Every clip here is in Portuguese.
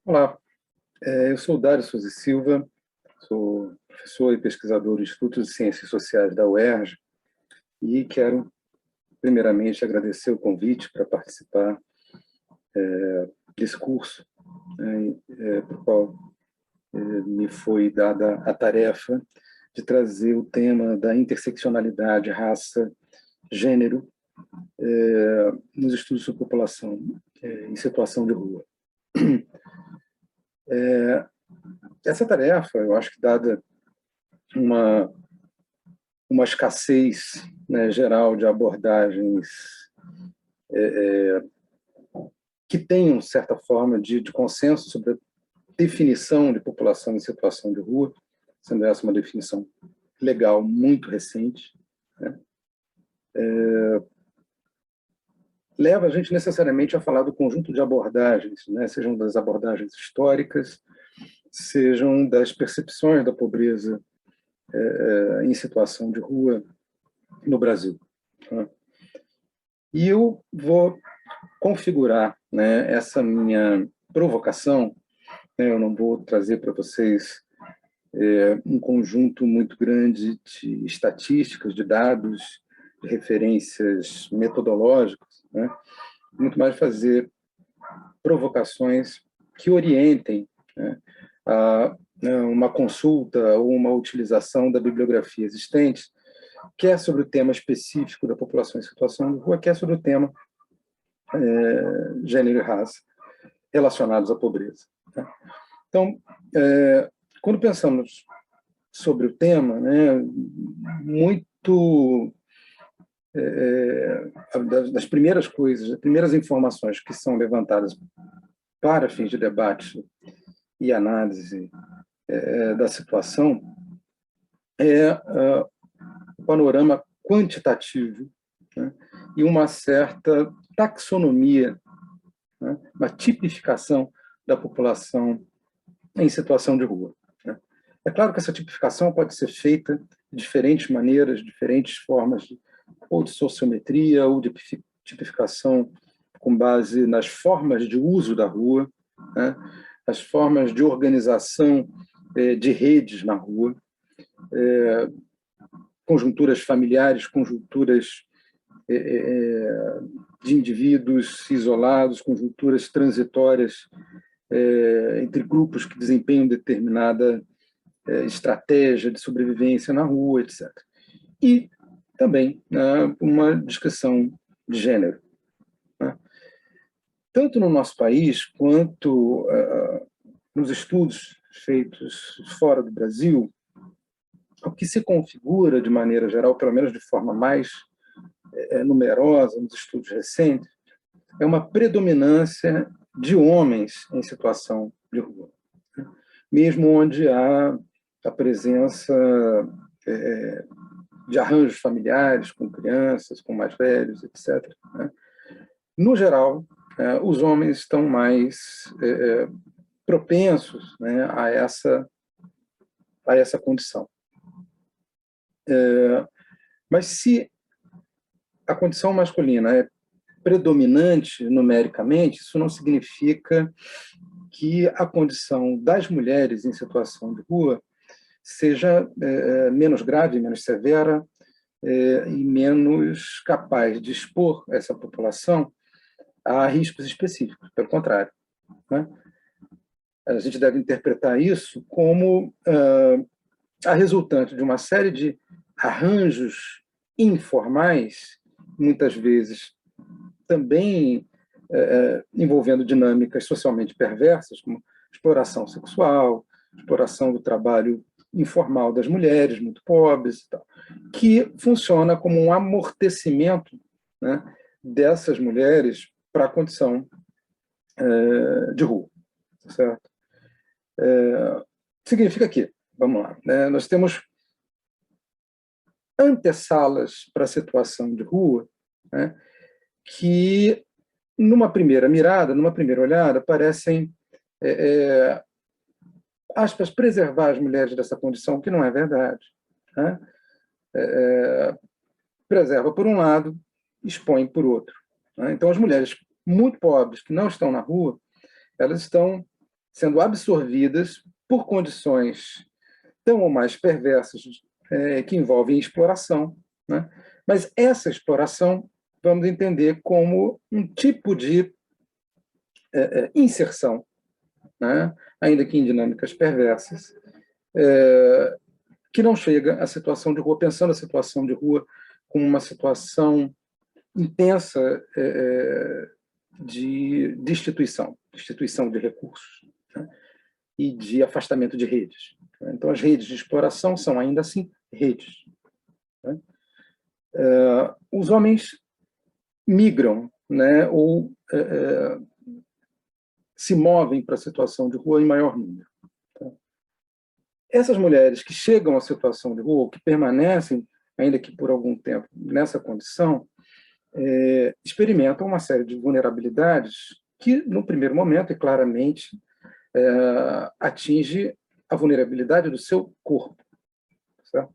Olá, eu sou o Dário Souza e Silva, sou professor e pesquisador do Instituto de Ciências Sociais da UERJ e quero, primeiramente, agradecer o convite para participar desse curso, para o qual me foi dada a tarefa de trazer o tema da interseccionalidade, raça, gênero, nos estudos sobre população em situação de rua. Essa tarefa, eu acho que dada uma escassez, né, geral de abordagens que tenham certa forma de consenso sobre a definição de população em situação de rua, sendo essa uma definição legal muito recente, né, leva a gente necessariamente a falar do conjunto de abordagens, né, sejam das abordagens históricas, sejam das percepções da pobreza em situação de rua no Brasil. Né. E eu vou configurar, né, essa minha provocação, né, eu não vou trazer para vocês um conjunto muito grande de estatísticas, de dados, de referências metodológicas, né, muito mais fazer provocações que orientem, né, uma consulta ou uma utilização da bibliografia existente, quer sobre o tema específico da população em situação de rua, quer sobre o tema gênero e raça relacionados à pobreza. Então, quando pensamos sobre o tema, né, muito das primeiras coisas, das primeiras informações que são levantadas para fins de debate e análise da situação é o panorama quantitativo, né, e uma certa taxonomia, né, uma tipificação da população em situação de rua. Né. É claro que essa tipificação pode ser feita de diferentes maneiras, diferentes formas, ou de sociometria, ou de tipificação com base nas formas de uso da rua, né, as formas de organização de redes na rua, conjunturas familiares, conjunturas de indivíduos isolados, conjunturas transitórias entre grupos que desempenham determinada estratégia de sobrevivência na rua, etc. E também, né, uma descrição de gênero. Né. Tanto no nosso país quanto nos estudos feitos fora do Brasil, o que se configura de maneira geral, pelo menos de forma mais numerosa nos estudos recentes, é uma predominância de homens em situação de rua, né? Mesmo onde há a presença de arranjos familiares com crianças, com mais velhos, etc., né? No geral, os homens estão mais propensos, né, a essa condição. Mas se a condição masculina é predominante numericamente, isso não significa que a condição das mulheres em situação de rua seja menos grave, menos severa e menos capaz de expor essa população a riscos específicos, pelo contrário, né? A gente deve interpretar isso como a resultante de uma série de arranjos informais, muitas vezes também envolvendo dinâmicas socialmente perversas, como exploração sexual, exploração do trabalho informal das mulheres muito pobres, e tal, que funciona como um amortecimento, né, dessas mulheres para a condição de rua. Certo? Significa que, vamos lá, né, nós temos antessalas para a situação de rua, né, que, numa primeira mirada, numa primeira olhada, parecem, aspas, preservar as mulheres dessa condição, que não é verdade. Né? Preserva por um lado, expõe por outro. Né? Então, as mulheres muito pobres, que não estão na rua, elas estão sendo absorvidas por condições tão ou mais perversas que envolvem exploração, né? Mas essa exploração vamos entender como um tipo de inserção, né? Ainda que em dinâmicas perversas, que não chega à situação de rua, pensando a situação de rua como uma situação intensa de destituição de recursos, né? E de afastamento de redes. Então, as redes de exploração são, ainda assim, redes, né? Os homens migram, né, ou se movem para a situação de rua em maior número. Essas mulheres que chegam à situação de rua, ou que permanecem, ainda que por algum tempo, nessa condição, experimentam uma série de vulnerabilidades que, no primeiro momento, e claramente, atinge a vulnerabilidade do seu corpo. Certo?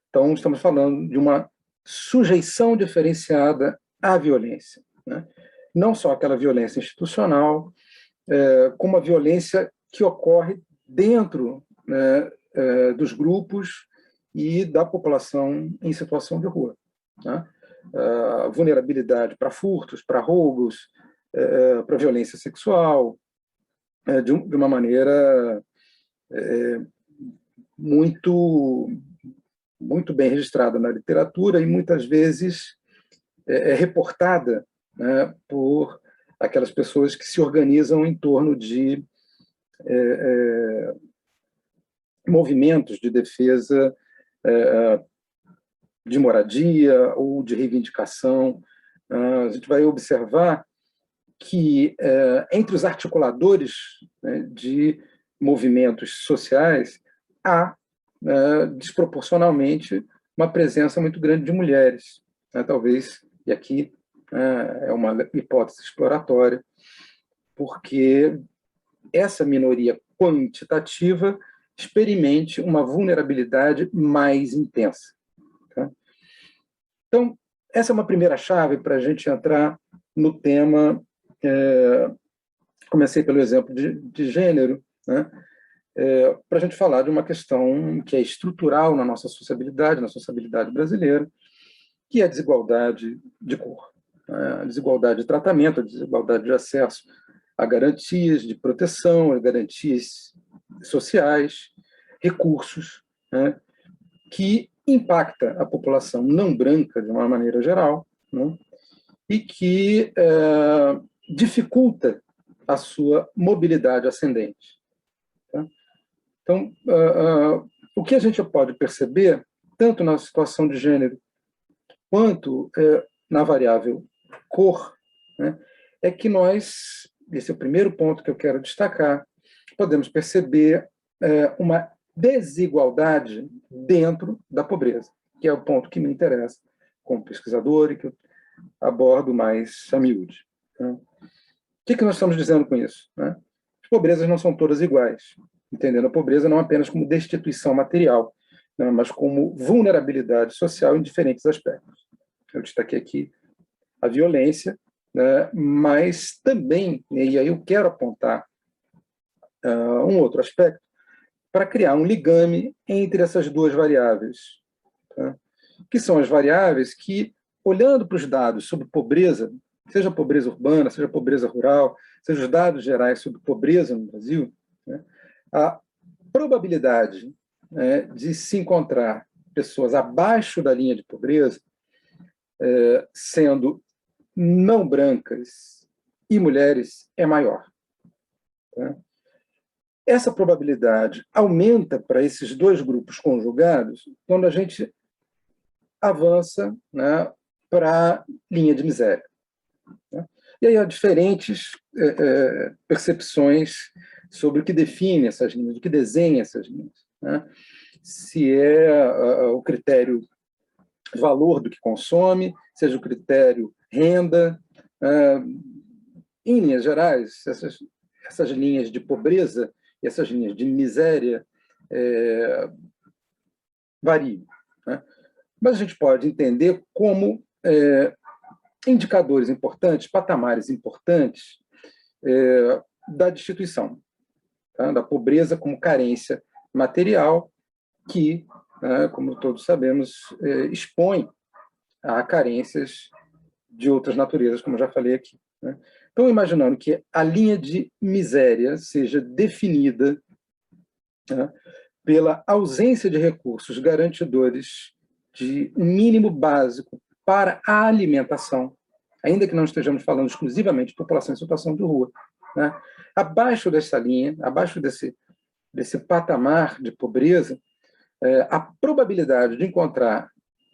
Então, estamos falando de uma sujeição diferenciada à violência, né? Não só aquela violência institucional, como a violência que ocorre dentro, né, dos grupos e da população em situação de rua, né? Vulnerabilidade para furtos, para roubos, para violência sexual, de uma maneira muito muito bem registrada na literatura e muitas vezes reportada, né, por aquelas pessoas que se organizam em torno de movimentos de defesa de moradia ou de reivindicação. A gente vai observar que, entre os articuladores, né, de movimentos sociais, há, desproporcionalmente, uma presença muito grande de mulheres, né, talvez, e aqui é uma hipótese exploratória, porque essa minoria quantitativa experimente uma vulnerabilidade mais intensa. Tá? Então, essa é uma primeira chave para a gente entrar no tema. Comecei pelo exemplo de gênero, né? Para a gente falar de uma questão que é estrutural na nossa sociabilidade, na sociabilidade brasileira, que é a desigualdade de cor, né? A desigualdade de tratamento, a desigualdade de acesso a garantias de proteção, a garantias sociais, recursos, né, que impacta a população não branca de uma maneira geral, né, e que dificulta a sua mobilidade ascendente. Tá? Então, o que a gente pode perceber, tanto na situação de gênero quanto na variável cor, né, é que nós, esse é o primeiro ponto que eu quero destacar, podemos perceber uma desigualdade dentro da pobreza, que é o ponto que me interessa como pesquisador e que eu abordo mais a miúde. Né? O que nós estamos dizendo com isso? Né? As pobrezas não são todas iguais, entendendo a pobreza não apenas como destituição material, né, mas como vulnerabilidade social em diferentes aspectos. Eu destaquei aqui a violência, né, mas também, e aí eu quero apontar um outro aspecto, para criar um ligame entre essas duas variáveis, tá? Que são as variáveis que, olhando para os dados sobre pobreza, seja pobreza urbana, seja pobreza rural, seja os dados gerais sobre pobreza no Brasil, né, a probabilidade, né, de se encontrar pessoas abaixo da linha de pobreza, sendo não brancas e mulheres, é maior. Tá? Essa probabilidade aumenta para esses dois grupos conjugados quando a gente avança, né, para a linha de miséria. Né? E aí há diferentes percepções sobre o que define essas linhas, o que desenha essas linhas. Né? Se é o critério valor do que consome, seja o critério renda. Em linhas gerais, essas linhas de pobreza e essas linhas de miséria variam. Né? Mas a gente pode entender como indicadores importantes, patamares importantes da destituição. tá? Da pobreza como carência material que, como todos sabemos, expõe a carências de outras naturezas, como eu já falei aqui, né? Então, imaginando que a linha de miséria seja definida, né, pela ausência de recursos garantidores de um mínimo básico para a alimentação, ainda que não estejamos falando exclusivamente de população em situação de rua, né? Abaixo dessa linha, abaixo desse patamar de pobreza, a probabilidade de encontrar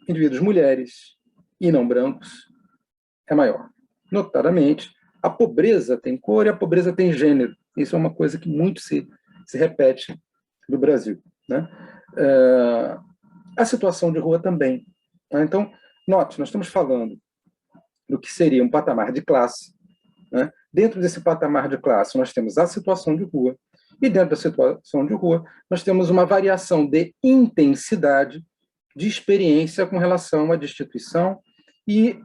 indivíduos mulheres e não brancos é maior. Notadamente, a pobreza tem cor e a pobreza tem gênero. Isso é uma coisa que muito se repete no Brasil, né? A situação de rua também, né? Então, note, nós estamos falando do que seria um patamar de classe, né? Dentro desse patamar de classe, nós temos a situação de rua, e dentro da situação de rua, nós temos uma variação de intensidade de experiência com relação à destituição e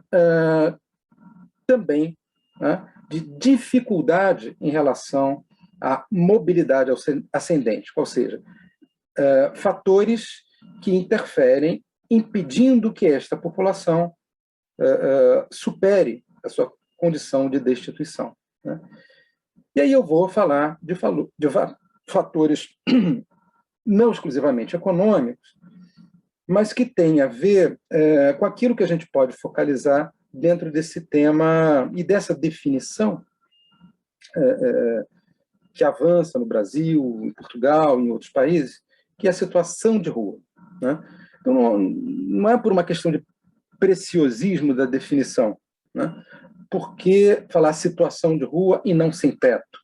também, né, de dificuldade em relação à mobilidade ascendente, ou seja, fatores que interferem, impedindo que esta população supere a sua condição de destituição, né? E aí eu vou falar de fatores não exclusivamente econômicos, mas que têm a ver com aquilo que a gente pode focalizar dentro desse tema e dessa definição que avança no Brasil, em Portugal, em outros países, que é a situação de rua, né? Então, não é por uma questão de preciosismo da definição, né? Por que falar situação de rua e não sem teto?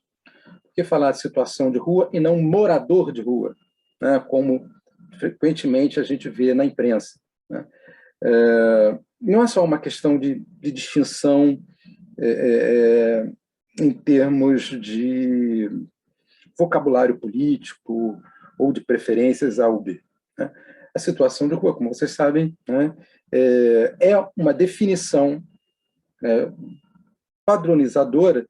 Por que falar de situação de rua e não morador de rua, né? Como frequentemente a gente vê na imprensa, né? Não é só uma questão de distinção em termos de vocabulário político ou de preferências A ou B, né? A situação de rua, como vocês sabem, né, é uma definição padronizadora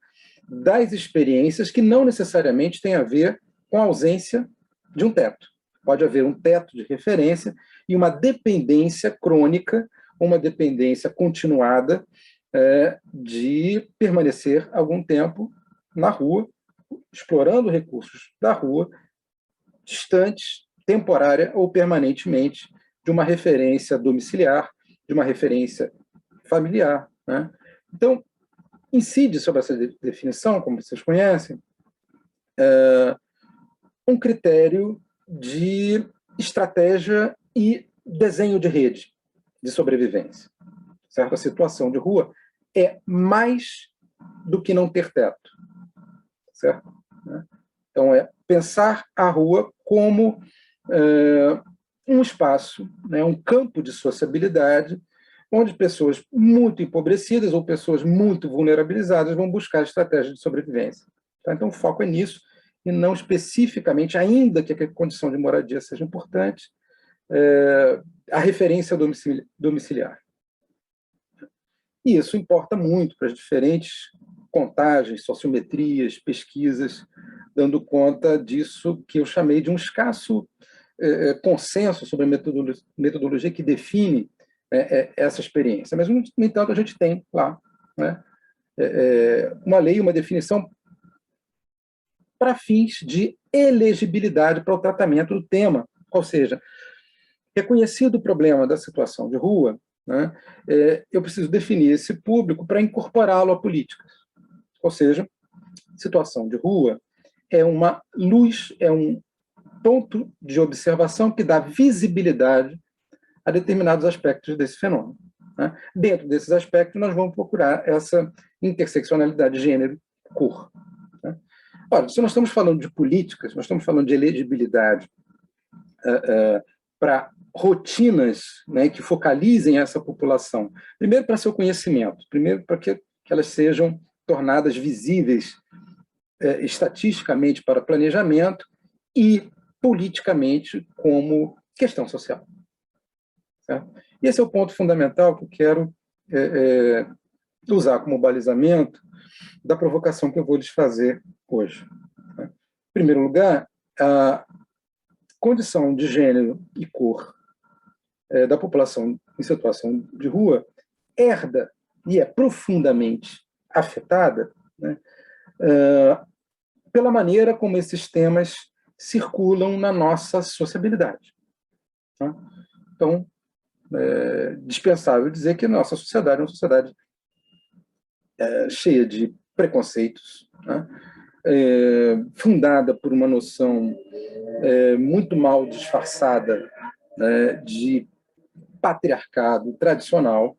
das experiências que não necessariamente tem a ver com a ausência de um teto. Pode haver um teto de referência e uma dependência crônica, uma dependência continuada de permanecer algum tempo na rua, explorando recursos da rua, distantes, temporária ou permanentemente, de uma referência domiciliar, de uma referência familiar, né? Então, incide sobre essa definição, como vocês conhecem, um critério de estratégia e desenho de rede de sobrevivência, certo? A situação de rua é mais do que não ter teto, certo? Então, é pensar a rua como um espaço, né, um campo de sociabilidade, onde pessoas muito empobrecidas ou pessoas muito vulnerabilizadas vão buscar estratégias de sobrevivência. Tá? Então, o foco é nisso, e não especificamente, ainda que a condição de moradia seja importante, a referência domiciliar. E isso importa muito para as diferentes contagens, sociometrias, pesquisas, dando conta disso que eu chamei de um escasso consenso sobre a metodologia que define essa experiência. Mas, no entanto, a gente tem lá, né, uma lei, uma definição para fins de elegibilidade para o tratamento do tema. Ou seja, reconhecido o problema da situação de rua, né, eu preciso definir esse público para incorporá-lo à política. Ou seja, situação de rua é uma luz, é um ponto de observação que dá visibilidade a determinados aspectos desse fenômeno, né? Dentro desses aspectos, nós vamos procurar essa interseccionalidade gênero-cor, né? Ora, se nós estamos falando de políticas, nós estamos falando de elegibilidade para rotinas, né, que focalizem essa população, primeiro para seu conhecimento, primeiro para que elas sejam tornadas visíveis estatisticamente para planejamento e politicamente como questão social. Certo? E esse é o ponto fundamental que eu quero usar como balizamento da provocação que eu vou lhes fazer hoje. primeiro lugar, a condição de gênero e cor da população em situação de rua herda e é profundamente afetada, né, pela maneira como esses temas circulam na nossa sociabilidade. Tá? Então, é dispensável dizer que a nossa sociedade é uma sociedade cheia de preconceitos, né? Fundada por uma noção muito mal disfarçada, né, de patriarcado tradicional,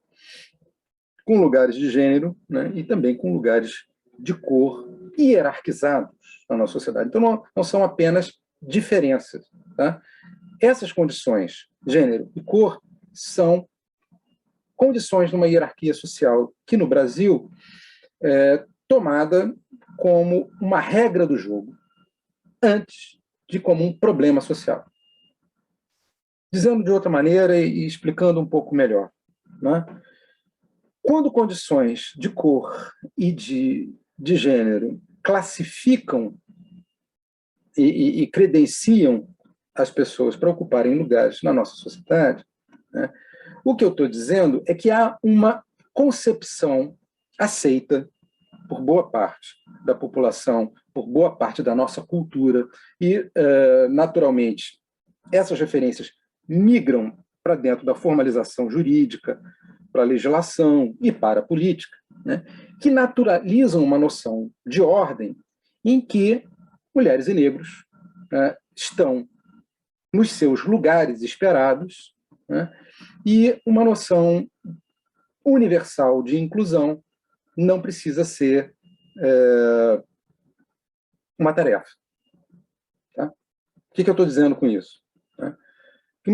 com lugares de gênero, né, e também com lugares de cor hierarquizados na nossa sociedade. Então, não são apenas diferenças. Tá? Essas condições, gênero e cor, são condições de uma hierarquia social que, no Brasil, é tomada como uma regra do jogo, antes de como um problema social. Dizendo de outra maneira e explicando um pouco melhor, né? Quando condições de cor e de gênero classificam e credenciam as pessoas para ocuparem lugares na nossa sociedade, né, o que eu estou dizendo é que há uma concepção aceita por boa parte da população, por boa parte da nossa cultura, e, naturalmente, essas referências migram para dentro da formalização jurídica, para a legislação e para a política, né, que naturalizam uma noção de ordem em que mulheres e negros estão nos seus lugares esperados, né, e uma noção universal de inclusão não precisa ser uma tarefa. Tá? O que eu estou dizendo com isso? Né? Que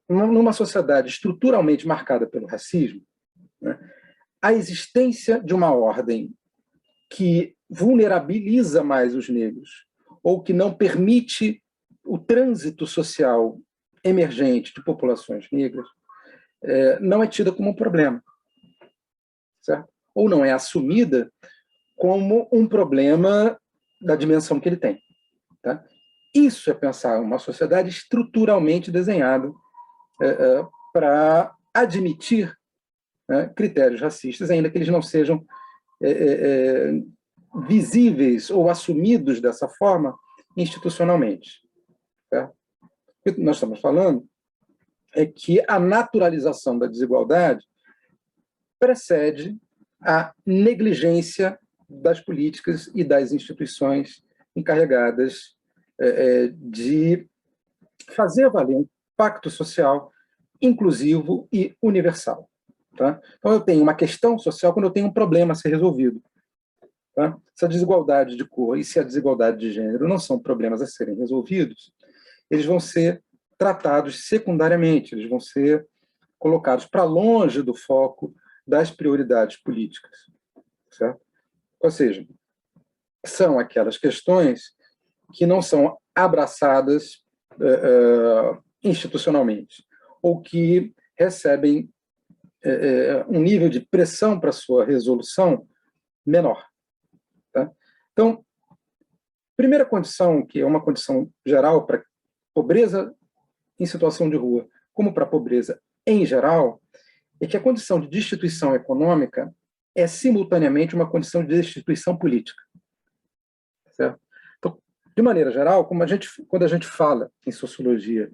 numa sociedade estruturalmente marcada pelo racismo, né, a existência de uma ordem que vulnerabiliza mais os negros ou que não permite o trânsito social emergente de populações negras não é tida como um problema, certo? Ou não é assumida como um problema da dimensão que ele tem. Tá? Isso é pensar uma sociedade estruturalmente desenhada para admitir critérios racistas, ainda que eles não sejam visíveis ou assumidos dessa forma institucionalmente. Certo? O que nós estamos falando é que a naturalização da desigualdade precede a negligência das políticas e das instituições encarregadas de fazer valer um pacto social inclusivo e universal. Tá? Então, eu tenho uma questão social quando eu tenho um problema a ser resolvido. Tá? Se a desigualdade de cor e se a desigualdade de gênero não são problemas a serem resolvidos, eles vão ser tratados secundariamente, eles vão ser colocados para longe do foco das prioridades políticas. Certo? Ou seja, são aquelas questões que não são abraçadas institucionalmente, ou que recebem um nível de pressão para sua resolução menor. Tá? Então, primeira condição, que é uma condição geral para pobreza em situação de rua, como para a pobreza em geral, é que a condição de destituição econômica é simultaneamente uma condição de destituição política. Certo? Então, de maneira geral, quando a gente fala em sociologia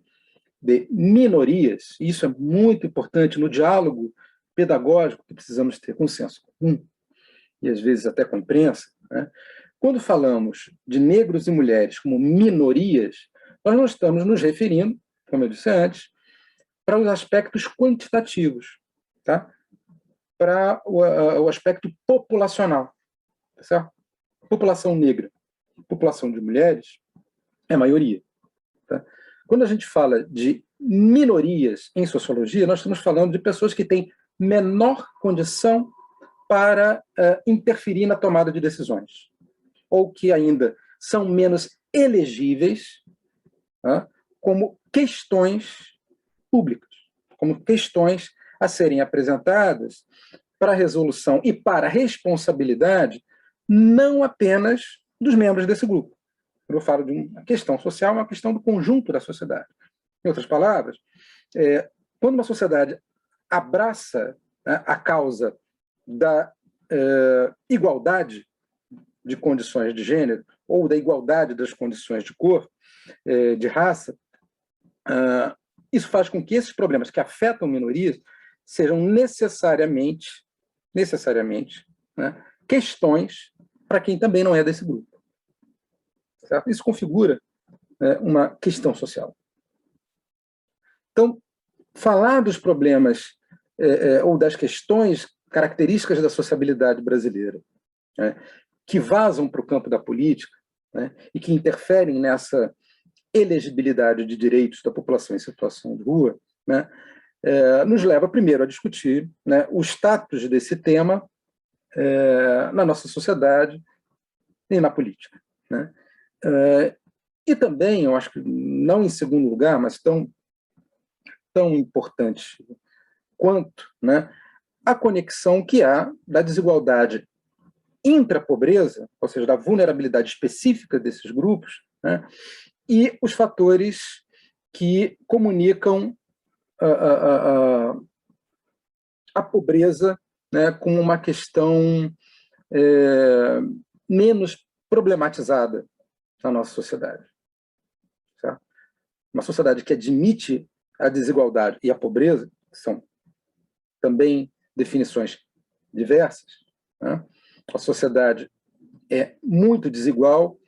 de minorias, e isso é muito importante no diálogo pedagógico que precisamos ter com o senso comum, e às vezes até com a imprensa, né? Quando falamos de negros e mulheres como minorias, nós não estamos nos referindo, como eu disse antes, para os aspectos quantitativos, tá? Para o aspecto populacional. Certo? População negra, população de mulheres é a maioria. Tá? Quando a gente fala de minorias em sociologia, nós estamos falando de pessoas que têm menor condição para interferir na tomada de decisões, ou que ainda são menos elegíveis como questões públicas, como questões a serem apresentadas para a resolução e para a responsabilidade não apenas dos membros desse grupo, Quando eu falo de uma questão social, é uma questão do conjunto da sociedade. Em outras palavras, quando uma sociedade abraça, né, a causa da igualdade de condições de gênero ou da igualdade das condições de cor, de raça, isso faz com que esses problemas que afetam minorias sejam necessariamente, né, questões para quem também não é desse grupo. Certo? Isso configura, uma questão social. Então, falar dos problemas ou das questões características da sociabilidade brasileira, né, que vazam para o campo da política, né, e que interferem nessa elegibilidade de direitos da população em situação de rua, né, nos leva primeiro a discutir, né, o status desse tema na nossa sociedade e na política. Né? E também, eu acho que não em segundo lugar, mas tão importante quanto, né, a conexão que há da desigualdade intrapobreza, ou seja, da vulnerabilidade específica desses grupos, né, e os fatores que comunicam a pobreza, né, como uma questão menos problematizada na nossa sociedade. Certo? Uma sociedade que admite a desigualdade e a pobreza, que são também definições diversas, né? A sociedade é muito desigual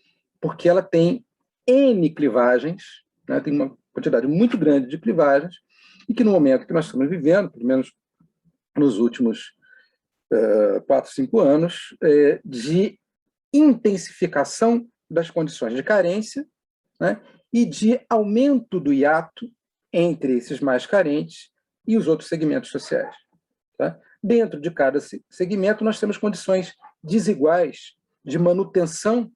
porque ela tem N clivagens, né? Tem uma quantidade muito grande de clivagens, e que no momento que nós estamos vivendo, pelo menos nos últimos 4, 5 anos, de intensificação das condições de carência, né, e de aumento do hiato entre esses mais carentes e os outros segmentos sociais. Tá? Dentro de cada segmento, nós temos condições desiguais de manutenção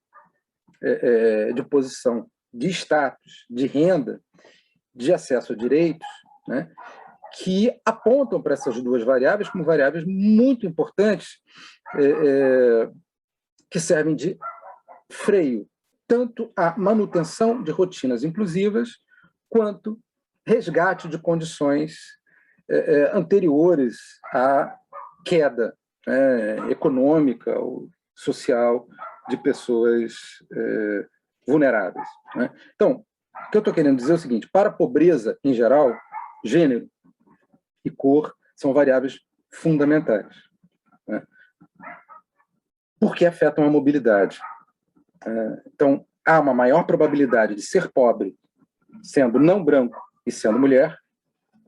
de posição, de status, de renda, de acesso a direitos, né, que apontam para essas duas variáveis como variáveis muito importantes, que servem de freio tanto à manutenção de rotinas inclusivas, quanto resgate de condições anteriores à queda econômica ou social de pessoas vulneráveis. Né? Então, o que eu estou querendo dizer é o seguinte: para a pobreza em geral, gênero e cor são variáveis fundamentais, né? Porque afetam a mobilidade. Então, há uma maior probabilidade de ser pobre sendo não branco e sendo mulher.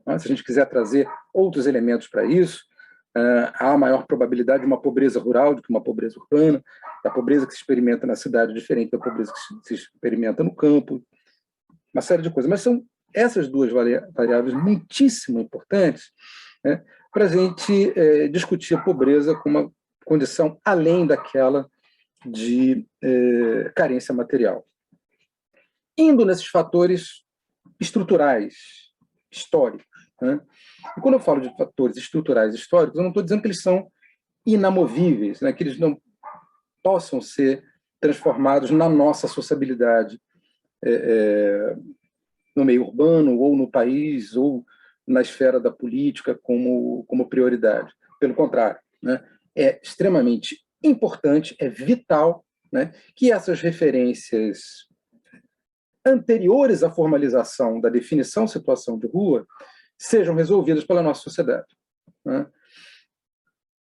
Né? Se a gente quiser trazer outros elementos para isso, há maior probabilidade de uma pobreza rural do que uma pobreza urbana, da pobreza que se experimenta na cidade diferente da pobreza que se experimenta no campo, uma série de coisas. Mas são essas duas variáveis muitíssimo importantes, né, para a gente discutir a pobreza como uma condição além daquela de carência material. Indo nesses fatores estruturais, históricos. Né? E quando eu falo de fatores estruturais históricos, eu não estou dizendo que eles são inamovíveis, né, que eles não possam ser transformados na nossa sociabilidade no meio urbano, ou no país, ou na esfera da política como prioridade. Pelo contrário, né, é extremamente importante, é vital, né, que essas referências anteriores à formalização da definição situação de rua sejam resolvidas pela nossa sociedade. Né?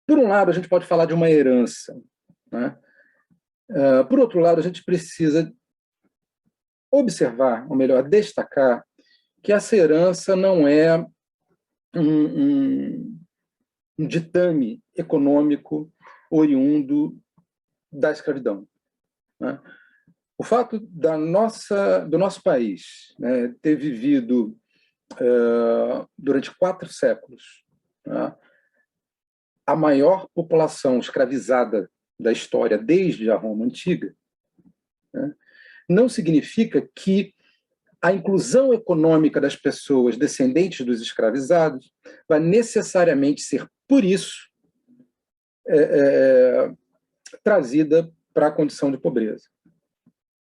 Por um lado, a gente pode falar de uma herança. Né? Por outro lado, a gente precisa observar, ou melhor, destacar, que essa herança não é um ditame econômico oriundo da escravidão. Né? O fato do nosso país, né, ter vivido durante 4 séculos, né, a maior população escravizada da história desde a Roma Antiga, né, não significa que a inclusão econômica das pessoas descendentes dos escravizados vai necessariamente ser, por isso, trazida para a condição de pobreza.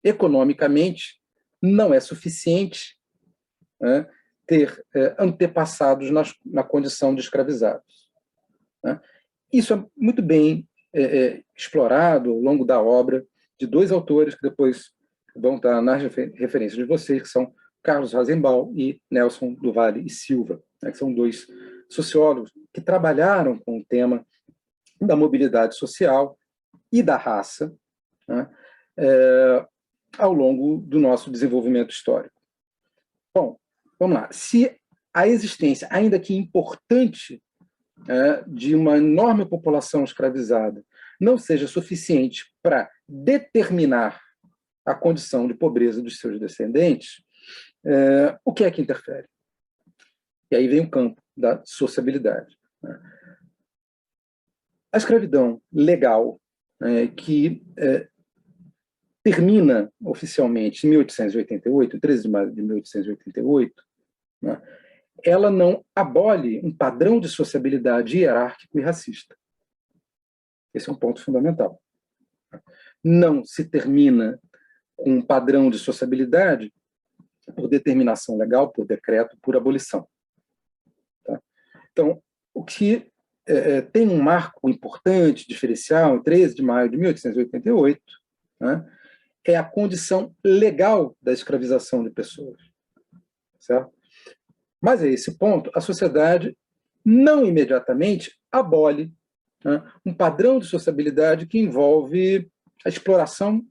economicamente, não é suficiente, né, ter antepassados na condição de escravizados. Né? Isso é muito bem explorado ao longo da obra de dois autores que depois vão estar nas referências de vocês, que são Carlos Rosenbaum e Nelson do Vale e Silva, né, que são dois sociólogos que trabalharam com o tema da mobilidade social e da raça, né, ao longo do nosso desenvolvimento histórico. Bom, vamos lá. Se a existência, ainda que importante, de uma enorme população escravizada não seja suficiente para determinar a condição de pobreza dos seus descendentes, o que é que interfere? E aí vem o campo da sociabilidade. A escravidão legal, que termina oficialmente em 1888, 13 de maio de 1888, né, ela não abole um padrão de sociabilidade hierárquico e racista. Esse é um ponto fundamental. Não se termina com um padrão de sociabilidade por determinação legal, por decreto, por abolição. Tá? Então, o que tem um marco importante, diferencial, em 13 de maio de 1888, né, é a condição legal da escravização de pessoas. Certo? Mas, a esse ponto, a sociedade não imediatamente abole, né, um padrão de sociabilidade que envolve a exploração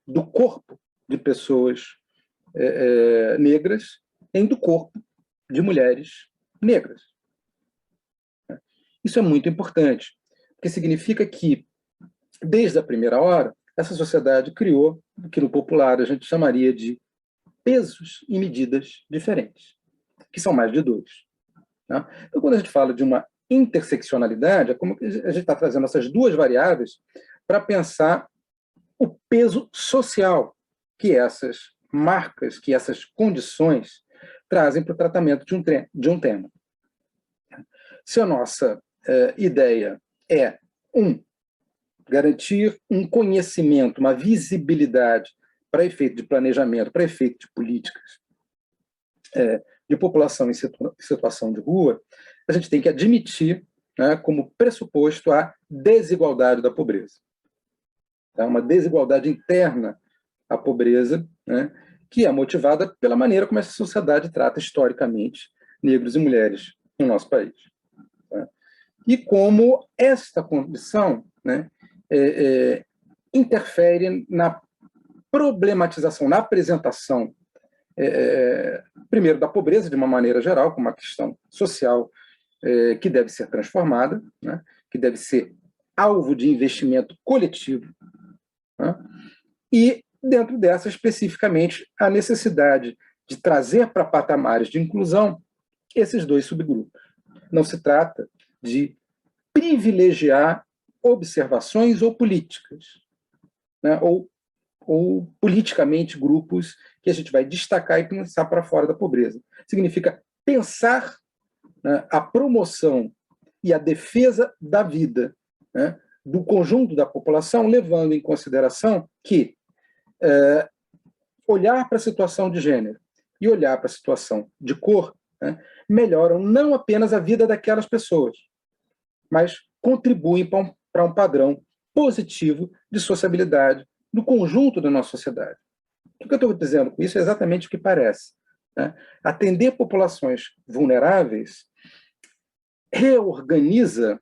do corpo de pessoas negras em do corpo de mulheres negras. Isso é muito importante, porque significa que, desde a primeira hora, essa sociedade criou o que no popular a gente chamaria de pesos e medidas diferentes, que são mais de dois. Tá? Então, quando a gente fala de uma interseccionalidade, é como que a gente está trazendo essas duas variáveis para pensar o peso social que essas marcas, que essas condições trazem para o tratamento de um tema. Se a nossa ideia é, garantir um conhecimento, uma visibilidade para efeito de planejamento, para efeito de políticas de população em situação de rua, a gente tem que admitir, né, como pressuposto a desigualdade da pobreza. Tá? Uma desigualdade interna à pobreza, né, que é motivada pela maneira como essa sociedade trata historicamente negros e mulheres no nosso país. Tá? E como esta condição, né, interfere na problematização, na apresentação, primeiro, da pobreza de uma maneira geral, como uma questão social que deve ser transformada, né, que deve ser alvo de investimento coletivo, né, e, dentro dessa, especificamente, a necessidade de trazer para patamares de inclusão esses dois subgrupos. Não se trata de privilegiar observações ou políticas, né, ou politicamente grupos que a gente vai destacar e pensar para fora da pobreza. Significa pensar, né, a promoção e a defesa da vida, né, do conjunto da população, levando em consideração que olhar para a situação de gênero e olhar para a situação de cor, né, melhoram não apenas a vida daquelas pessoas, mas contribuem para um padrão positivo de sociabilidade no conjunto da nossa sociedade. O que eu estou dizendo com isso é exatamente o que parece. Né? Atender populações vulneráveis reorganiza,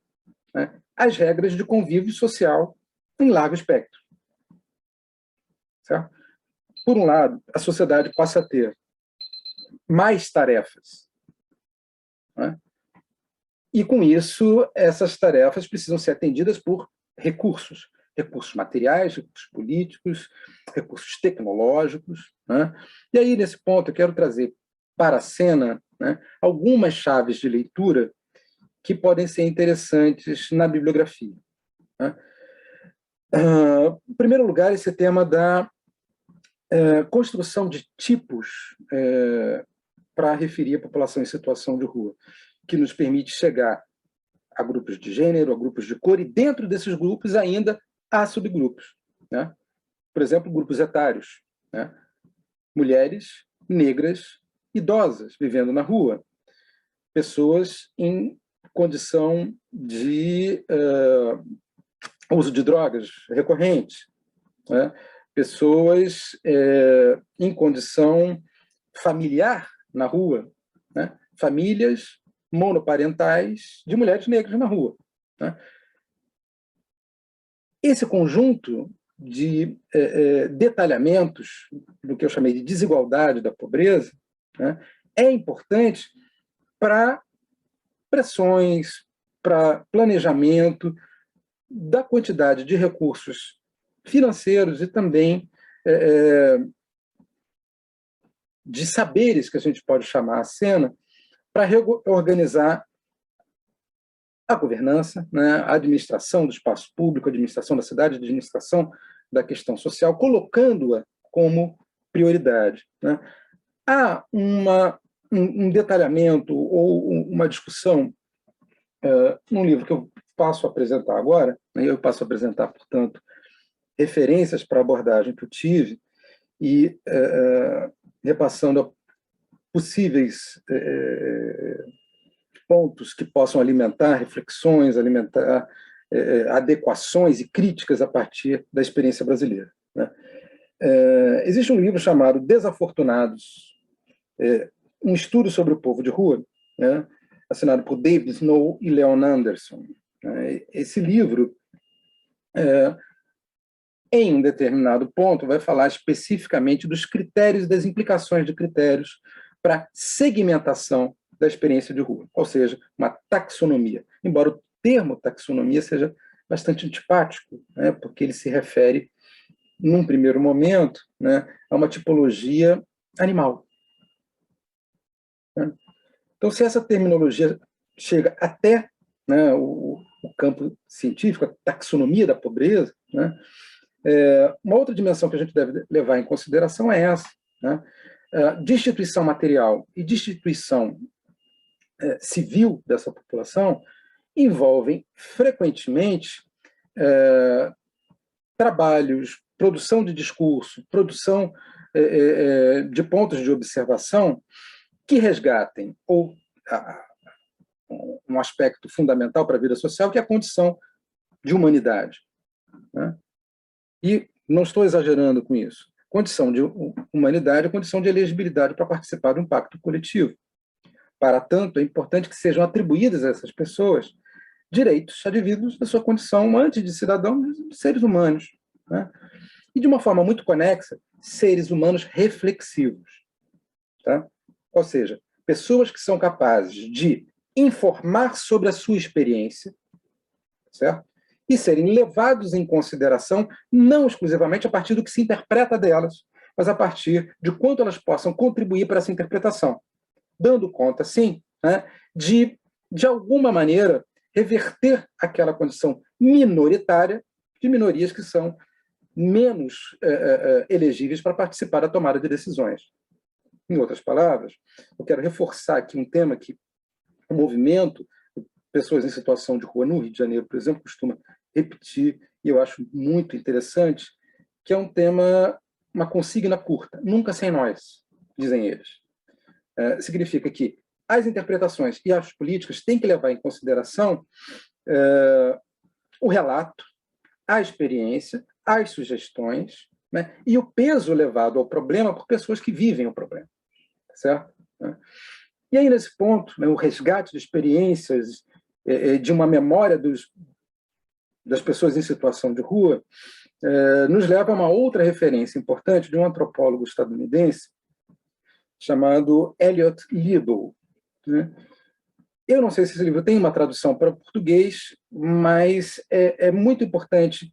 né, as regras de convívio social em largo espectro. Certo? Por um lado, a sociedade passa a ter mais tarefas, né? E, com isso, essas tarefas precisam ser atendidas por recursos materiais, recursos políticos, recursos tecnológicos. Né? E aí, nesse ponto, eu quero trazer para a cena, né, algumas chaves de leitura que podem ser interessantes na bibliografia. Né? Em primeiro lugar, esse tema da construção de tipos para referir a população em situação de rua, que nos permite chegar a grupos de gênero, a grupos de cor, e dentro desses grupos ainda há subgrupos. Né? por exemplo, grupos etários, né? Mulheres negras idosas vivendo na rua, pessoas em condição de uso de drogas recorrente, né? Pessoas em condição familiar na rua, né? Famílias monoparentais de mulheres negras na rua, né? Esse conjunto de detalhamentos do que eu chamei de desigualdade da pobreza, né, é importante para pressões, para planejamento da quantidade de recursos financeiros e também de saberes, que a gente pode chamar a cena, para reorganizar a governança, né, a administração do espaço público, a administração da cidade, a administração da questão social, colocando-a como prioridade, né? Há um detalhamento ou uma discussão num livro que eu passo a apresentar agora, né, eu passo a apresentar, portanto, referências para a abordagem que eu tive e repassando possíveis pontos que possam alimentar reflexões, alimentar adequações e críticas a partir da experiência brasileira, né? Existe um livro chamado Desafortunados, um estudo sobre o povo de rua, né, assinado por David Snow e Leon Anderson. Esse livro, em um determinado ponto, vai falar especificamente dos critérios, das implicações de critérios para segmentação da experiência de rua, ou seja, uma taxonomia. Embora o termo taxonomia seja bastante antipático, né, porque ele se refere, num primeiro momento, né, a uma tipologia animal. Né? Então, se essa terminologia chega até, né, o campo científico, a taxonomia da pobreza, né, uma outra dimensão que a gente deve levar em consideração é essa, né? Destituição material e destituição civil dessa população envolvem frequentemente trabalhos, produção de discurso, produção de pontos de observação que resgatem um aspecto fundamental para a vida social, que é a condição de humanidade, né? E não estou exagerando com isso. Condição de humanidade é condição de elegibilidade para participar de um pacto coletivo. Para tanto, é importante que sejam atribuídos a essas pessoas direitos advindos da sua condição, antes de cidadãos, de seres humanos, né? E, de uma forma muito conexa, seres humanos reflexivos. Tá? Ou seja, pessoas que são capazes de informar sobre a sua experiência, certo? E serem levados em consideração não exclusivamente a partir do que se interpreta delas, mas a partir de quanto elas possam contribuir para essa interpretação, dando conta, sim, né, de alguma maneira, reverter aquela condição minoritária de minorias que são menos elegíveis para participar da tomada de decisões. Em outras palavras, eu quero reforçar aqui um tema que o movimento, pessoas em situação de rua no Rio de Janeiro, por exemplo, costuma repetir, e eu acho muito interessante, que é um tema, uma consigna curta, nunca sem nós, dizem eles. Significa que as interpretações e as políticas têm que levar em consideração o relato, a experiência, as sugestões, né, e o peso levado ao problema por pessoas que vivem o problema. Certo? E aí, nesse ponto, né, o resgate de experiências, de uma memória das pessoas em situação de rua, nos leva a uma outra referência importante de um antropólogo estadunidense chamado Elliot Lidl. Né? Eu não sei se esse livro tem uma tradução para o português, mas é muito importante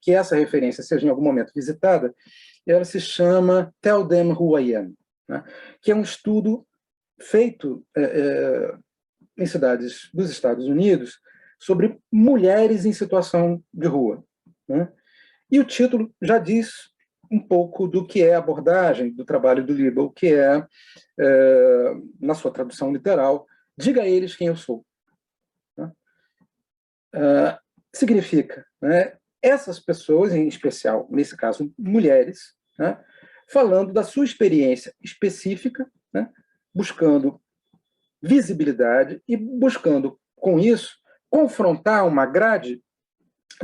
que essa referência seja em algum momento visitada. Ela se chama Tell Them Who I Am, né? Que é um estudo feito em cidades dos Estados Unidos sobre mulheres em situação de rua, né? E o título já diz um pouco do que é a abordagem do trabalho do Libel, que na sua tradução literal, diga a eles quem eu sou. Né? Significa, né, essas pessoas, em especial, nesse caso, mulheres, né, falando da sua experiência específica, né, buscando visibilidade e buscando, com isso, confrontar uma grade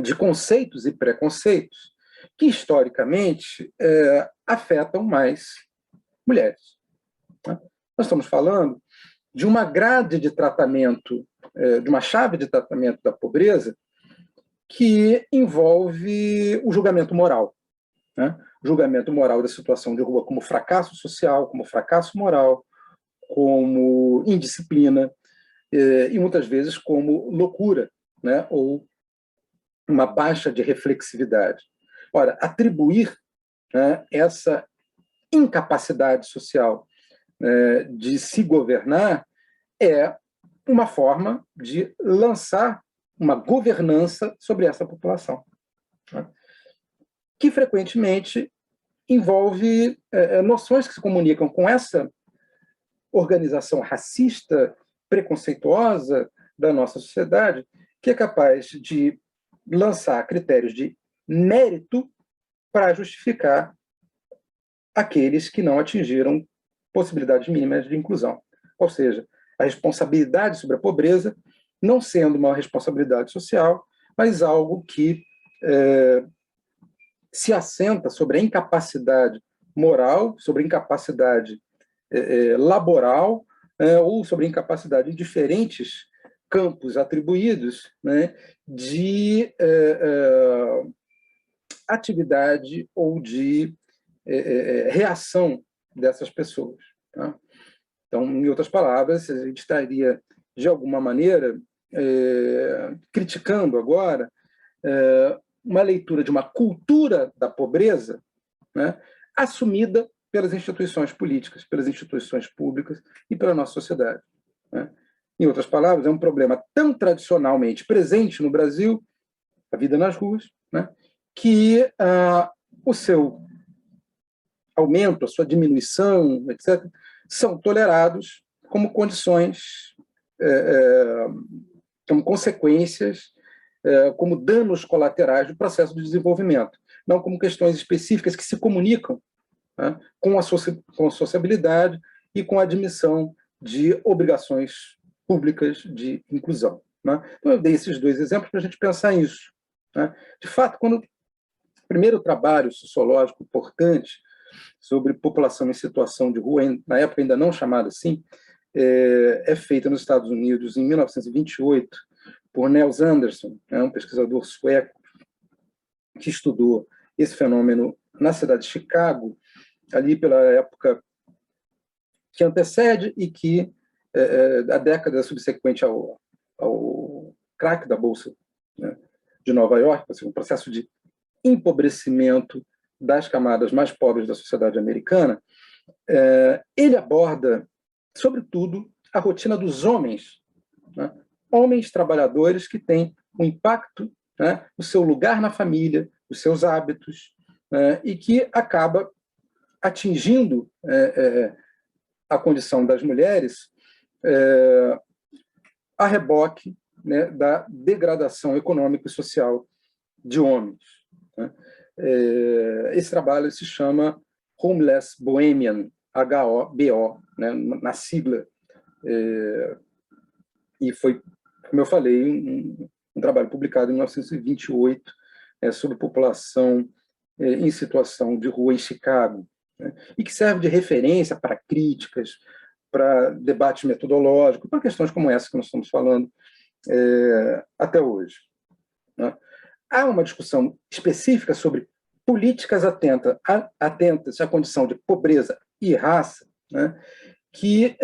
de conceitos e preconceitos que, historicamente, afetam mais mulheres. Né? Nós estamos falando de uma grade de tratamento, de uma chave de tratamento da pobreza que envolve o julgamento moral. Né? O julgamento moral da situação de rua como fracasso social, como fracasso moral, como indisciplina, e muitas vezes como loucura, né? Ou uma baixa de reflexividade. Ora, atribuir, né, essa incapacidade social, de se governar é uma forma de lançar uma governança sobre essa população, né, que frequentemente envolve noções que se comunicam com essa organização racista, preconceituosa da nossa sociedade, que é capaz de lançar critérios de mérito para justificar aqueles que não atingiram possibilidades mínimas de inclusão. Ou seja, a responsabilidade sobre a pobreza não sendo uma responsabilidade social, mas algo que se assenta sobre a incapacidade moral, sobre a incapacidade laboral, ou sobre a incapacidade em diferentes campos atribuídos, né, de atividade ou de reação dessas pessoas. Tá? Então, em outras palavras, a gente estaria, de alguma maneira, criticando agora uma leitura de uma cultura da pobreza, né, assumida pelas instituições políticas, pelas instituições públicas e pela nossa sociedade. Né? Em outras palavras, é um problema tão tradicionalmente presente no Brasil, a vida nas ruas, né, que o seu aumento, a sua diminuição, etc., são tolerados como condições, como consequências, como danos colaterais do processo de desenvolvimento, não como questões específicas que se comunicam, né, com a sociabilidade e com a admissão de obrigações públicas de inclusão. Né? Então, eu dei esses dois exemplos para a gente pensar nisso. Né? De fato, quando o primeiro trabalho sociológico importante sobre população em situação de rua, na época ainda não chamada assim, é feita nos Estados Unidos em 1928 por Nels Anderson, um pesquisador sueco que estudou esse fenômeno na cidade de Chicago, ali pela época que antecede e que a década subsequente ao crack da Bolsa, né, de Nova York, um processo de empobrecimento das camadas mais pobres da sociedade americana, ele aborda, sobretudo, a rotina dos homens, né, homens trabalhadores que têm um impacto, né, no seu lugar na família, os seus hábitos, e que acaba atingindo a condição das mulheres a reboque, né, da degradação econômica e social de homens. Né? Esse trabalho se chama Homeless Bohemian, HOBO, né, na sigla, e foi, como eu falei, um trabalho publicado em 1928 sobre população em situação de rua em Chicago, né, e que serve de referência para críticas, para debates metodológicos, para questões como essa que nós estamos falando até hoje. Né? Há uma discussão específica sobre políticas atentas à condição de pobreza e raça, né, que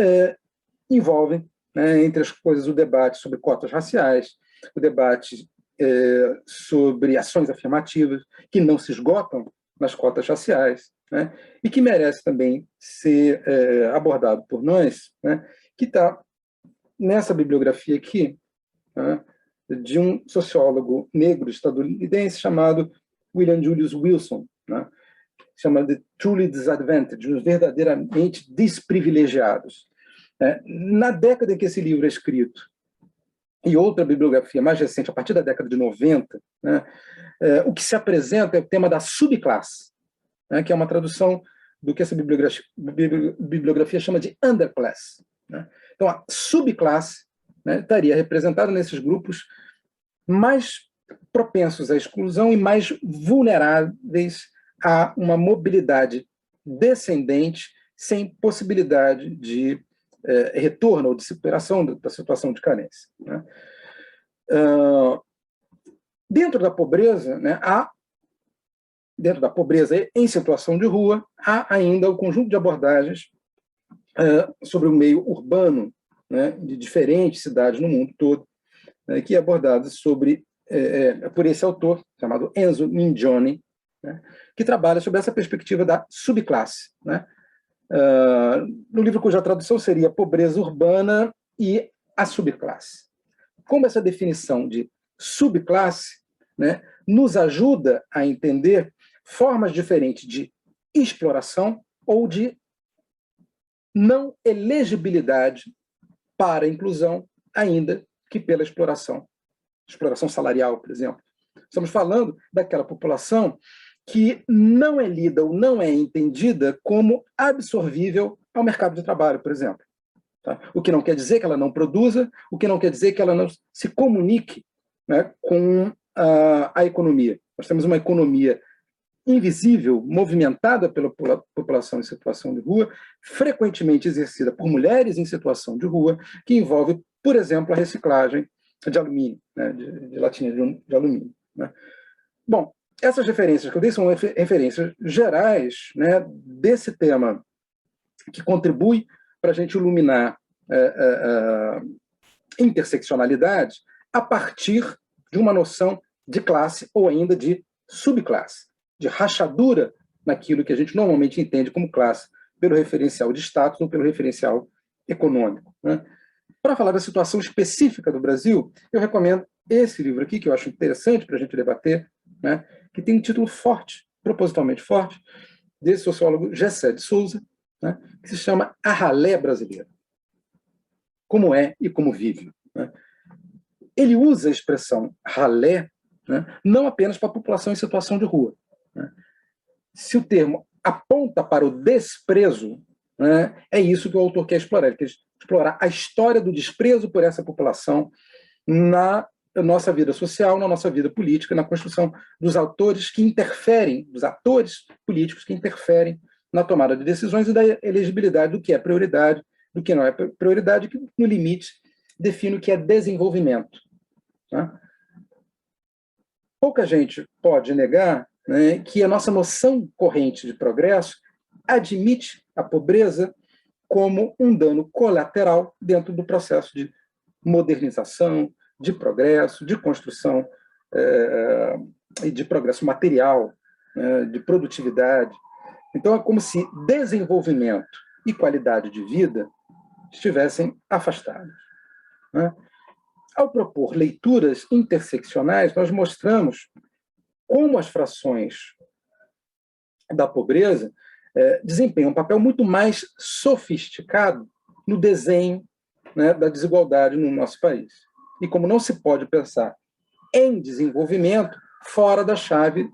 envolvem, né, entre as coisas, o debate sobre cotas raciais, o debate sobre ações afirmativas que não se esgotam nas cotas raciais, né, e que merece também ser abordado por nós, né, que está nessa bibliografia aqui, né, de um sociólogo negro estadunidense chamado William Julius Wilson, né, chama de Truly Disadvantaged, os verdadeiramente desprivilegiados. Na década em que esse livro é escrito, e outra bibliografia mais recente, a partir da década de 90, né, o que se apresenta é o tema da subclasse, né, que é uma tradução do que essa bibliografia chama de underclass, né? Então, a subclasse, né, estaria representada nesses grupos mais propensos à exclusão e mais vulneráveis a uma mobilidade descendente sem possibilidade de retorno ou de superação da situação de carência, né? Dentro da pobreza, né, dentro da pobreza em situação de rua, há ainda o conjunto de abordagens sobre o meio urbano, né, de diferentes cidades no mundo todo, que é abordado por esse autor, chamado Enzo Mingione, né, que trabalha sobre essa perspectiva da subclasse, né? No livro cuja tradução seria Pobreza Urbana e a Subclasse. Como essa definição de subclasse, né, nos ajuda a entender formas diferentes de exploração ou de não elegibilidade para a inclusão, ainda que pela exploração salarial, por exemplo. Estamos falando daquela população que não é lida ou não é entendida como absorvível ao mercado de trabalho, por exemplo. Tá? O que não quer dizer que ela não produza, o que não quer dizer que ela não se comunique, né, com a economia. Nós temos uma economia invisível, movimentada pela população em situação de rua, frequentemente exercida por mulheres em situação de rua, que envolve, por exemplo, a reciclagem de alumínio, né, de latinha de alumínio, né? Bom, essas referências que eu dei são referências gerais, né, desse tema que contribui para a gente iluminar interseccionalidade a partir de uma noção de classe ou ainda de subclasse, de rachadura naquilo que a gente normalmente entende como classe, pelo referencial de status ou pelo referencial econômico, né? Para falar da situação específica do Brasil, eu recomendo esse livro aqui, que eu acho interessante para a gente debater, né, que tem um título forte, propositalmente forte, desse sociólogo Gessé de Souza, né, que se chama A Ralé Brasileira. Como é e como vive, né? Ele usa a expressão ralé, né, não apenas para a população em situação de rua, né? Se o termo aponta para o desprezo, né, é isso que o autor quer explorar. Ele quer explorar a história do desprezo por essa população na nossa vida social, na nossa vida política, na construção dos atores políticos que interferem na tomada de decisões e da elegibilidade do que é prioridade, do que não é prioridade, que, no limite, define o que é desenvolvimento, tá? Pouca gente pode negar, né, que a nossa noção corrente de progresso admite a pobreza como um dano colateral dentro do processo de modernização, de progresso, de construção e de progresso material, de produtividade. Então, é como se desenvolvimento e qualidade de vida estivessem afastados, né? Ao propor leituras interseccionais, nós mostramos como as frações da pobreza desempenham um papel muito mais sofisticado no desenho, né, da desigualdade no nosso país. E como não se pode pensar em desenvolvimento fora da chave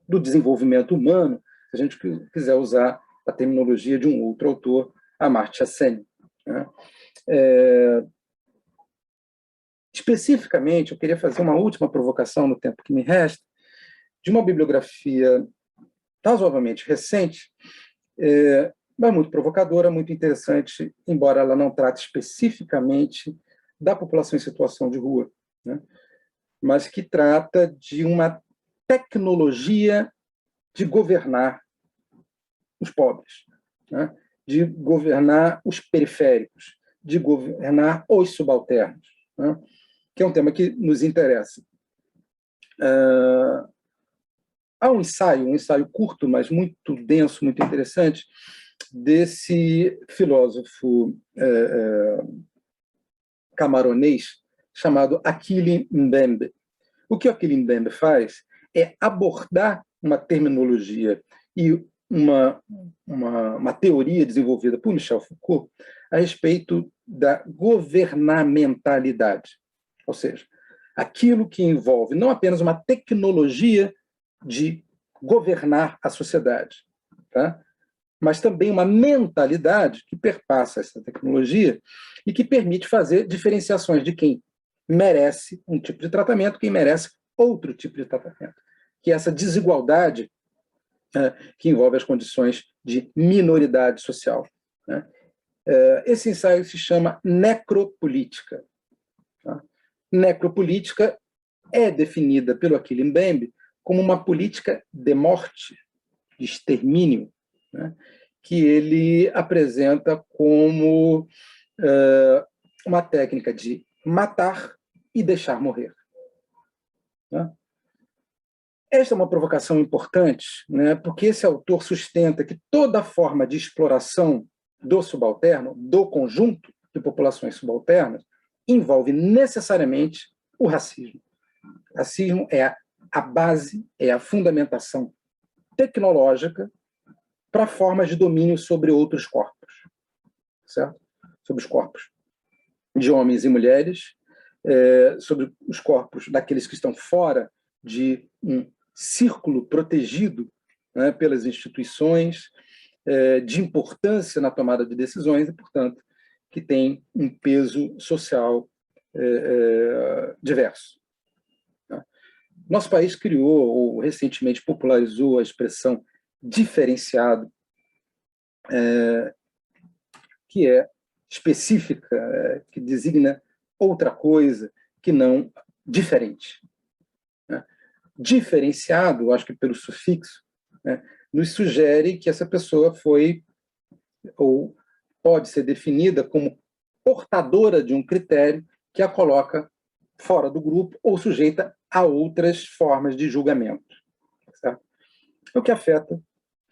do desenvolvimento humano, se a gente quiser usar a terminologia de um outro autor, Amartya Sen, né? Especificamente, eu queria fazer uma última provocação no tempo que me resta, de uma bibliografia razoavelmente recente, mas muito provocadora, muito interessante, embora ela não trate especificamente da população em situação de rua, né, mas que trata de uma tecnologia de governar os pobres, né, de governar os periféricos, de governar os subalternos, né, que é um tema que nos interessa. Há um ensaio curto, mas muito denso, muito interessante, desse filósofo camaronês chamado Achille Mbembe. O que o Achille Mbembe faz é abordar uma terminologia e uma teoria desenvolvida por Michel Foucault a respeito da governamentalidade. Ou seja, aquilo que envolve não apenas uma tecnologia de governar a sociedade, tá? Mas também uma mentalidade que perpassa essa tecnologia e que permite fazer diferenciações de quem merece um tipo de tratamento, quem merece outro tipo de tratamento. Que essa desigualdade que envolve as condições de minoridade social. Né? Esse ensaio se chama necropolítica. Tá? Necropolítica é definida pelo Achille Mbembe como uma política de morte, de extermínio, né? Que ele apresenta como uma técnica de matar e deixar morrer. Né? Esta é uma provocação importante, né, porque esse autor sustenta que toda forma de exploração do subalterno, do conjunto de populações subalternas, envolve necessariamente o racismo. O racismo é a base, é a fundamentação tecnológica para formas de domínio sobre outros corpos, certo? Sobre os corpos de homens e mulheres, sobre os corpos daqueles que estão fora de um círculo protegido, né, pelas instituições, de importância na tomada de decisões e, portanto, que tem um peso social diverso. Né? Nosso país criou, ou recentemente popularizou, a expressão diferenciado, que é específica, que designa outra coisa que não diferente. Né? Diferenciado, acho que pelo sufixo, né, nos sugere que essa pessoa foi, ou pode ser definida como portadora de um critério que a coloca fora do grupo ou sujeita a outras formas de julgamento. Certo? O que afeta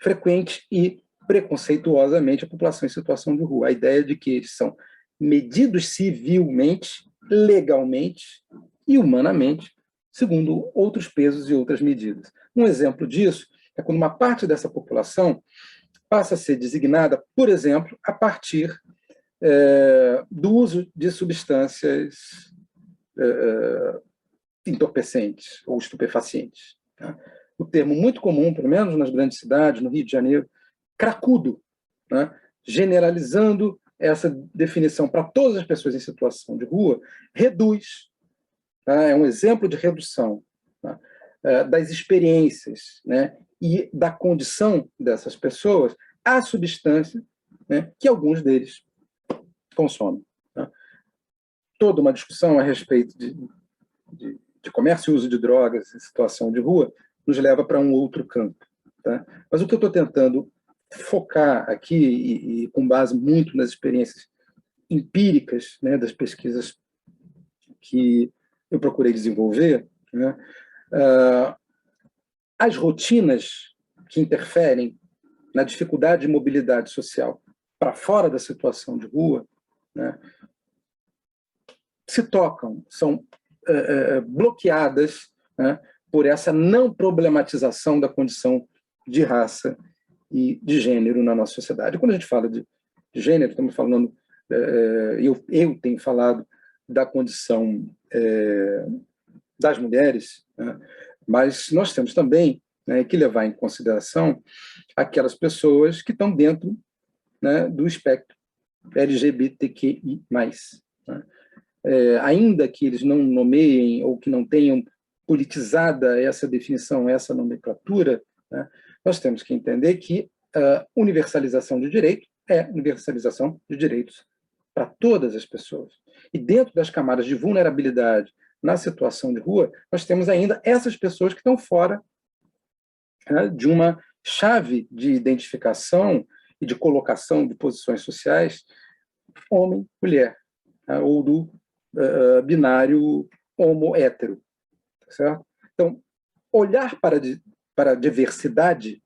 frequente e preconceituosamente a população em situação de rua. A ideia de que eles são medidos civilmente, legalmente e humanamente, segundo outros pesos e outras medidas. Um exemplo disso é quando uma parte dessa população passa a ser designada, por exemplo, a partir do uso de substâncias entorpecentes ou estupefacientes. Tá? O termo muito comum, pelo menos nas grandes cidades, no Rio de Janeiro, cracudo, né? Generalizando essa definição para todas as pessoas em situação de rua, reduz, tá? É um exemplo de redução, tá? Das experiências, né? E da condição dessas pessoas à substância, né, que alguns deles consomem. Tá? Toda uma discussão a respeito de comércio e uso de drogas em situação de rua nos leva para um outro campo. Tá? Mas o que eu estou tentando focar aqui, e com base muito nas experiências empíricas, né, das pesquisas que eu procurei desenvolver, né, as rotinas que interferem na dificuldade de mobilidade social para fora da situação de rua, né, se tocam, são bloqueadas, né, por essa não problematização da condição de raça e de gênero na nossa sociedade. Quando a gente fala de gênero, estamos falando, eu tenho falado da condição das mulheres, né, mas nós temos também, né, que levar em consideração aquelas pessoas que estão dentro, né, do espectro LGBTQI+. Né? Ainda que eles não nomeiem ou que não tenham politizada essa definição, essa nomenclatura, né, nós temos que entender que a universalização de direito é universalização de direitos para todas as pessoas. E dentro das camadas de vulnerabilidade na situação de rua, nós temos ainda essas pessoas que estão fora, né, de uma chave de identificação e de colocação de posições sociais homem-mulher, né, ou do binário homo-hétero. Certo? Então, olhar para a diversidade,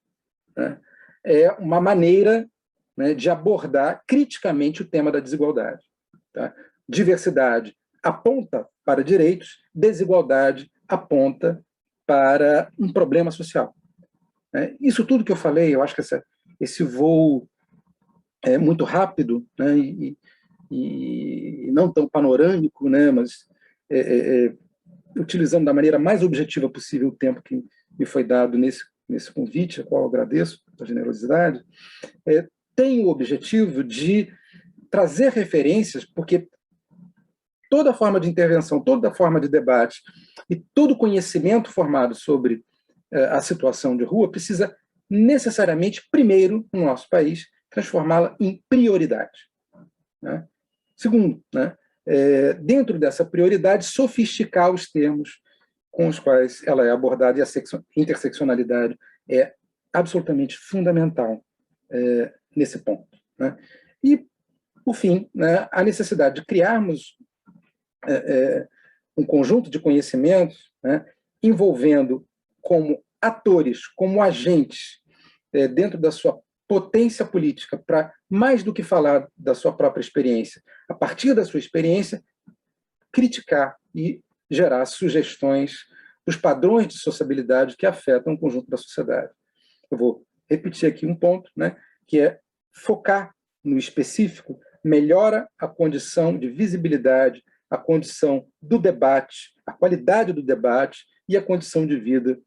né, é uma maneira, né, de abordar criticamente o tema da desigualdade. Tá? Diversidade aponta para direitos, desigualdade aponta para um problema social. Né? Isso tudo que eu falei, eu acho que esse voo é muito rápido, né, e não tão panorâmico, né, mas utilizando da maneira mais objetiva possível o tempo que me foi dado nesse convite, a qual eu agradeço a generosidade, tem o objetivo de trazer referências, porque toda forma de intervenção, toda forma de debate e todo conhecimento formado sobre a situação de rua precisa necessariamente, primeiro, no nosso país, transformá-la em prioridade. Né? Segundo, né, dentro dessa prioridade, sofisticar os termos com os quais ela é abordada, e a interseccionalidade é absolutamente fundamental nesse ponto. Né? E, por fim, né, a necessidade de criarmos um conjunto de conhecimentos, né, envolvendo como atores, como agentes, dentro da sua potência política, para, mais do que falar da sua própria experiência, a partir da sua experiência, criticar e gerar sugestões dos padrões de sociabilidade que afetam o conjunto da sociedade. Eu vou repetir aqui um ponto, né, que é focar no específico, melhora a condição de visibilidade, a condição do debate, a qualidade do debate e a condição de vida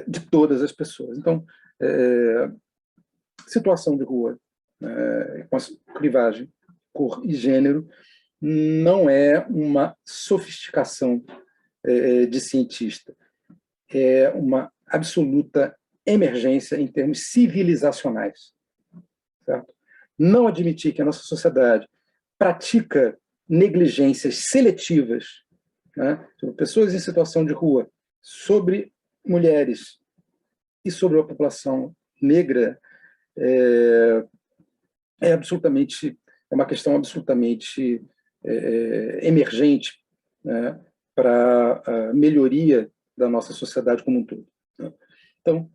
de todas as pessoas. Então, situação de rua, com a clivagem, cor e gênero, não é uma sofisticação de cientista, é uma absoluta emergência em termos civilizacionais. Certo? Não admitir que a nossa sociedade pratica negligências seletivas, né, sobre pessoas em situação de rua, sobre mulheres e sobre a população negra, é uma questão absolutamente emergente, né, para a melhoria da nossa sociedade como um todo. Né? Então,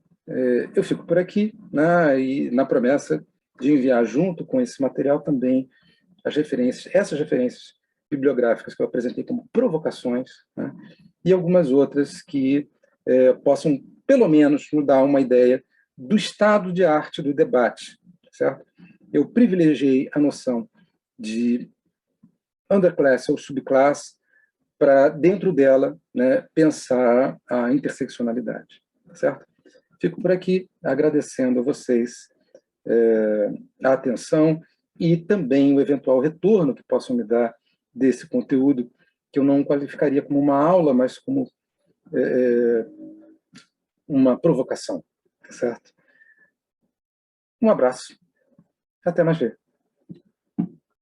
eu fico por aqui, né, e na promessa de enviar junto com esse material também essas referências bibliográficas que eu apresentei como provocações, né, e algumas outras que possam, pelo menos, nos dar uma ideia do estado de arte do debate, certo? Eu privilegiei a noção de underclass ou subclass para, dentro dela, né, pensar a interseccionalidade, certo? Fico por aqui agradecendo a vocês a atenção e também o eventual retorno que possam me dar desse conteúdo, que eu não qualificaria como uma aula, mas como uma provocação, certo? Um abraço. Até mais ver.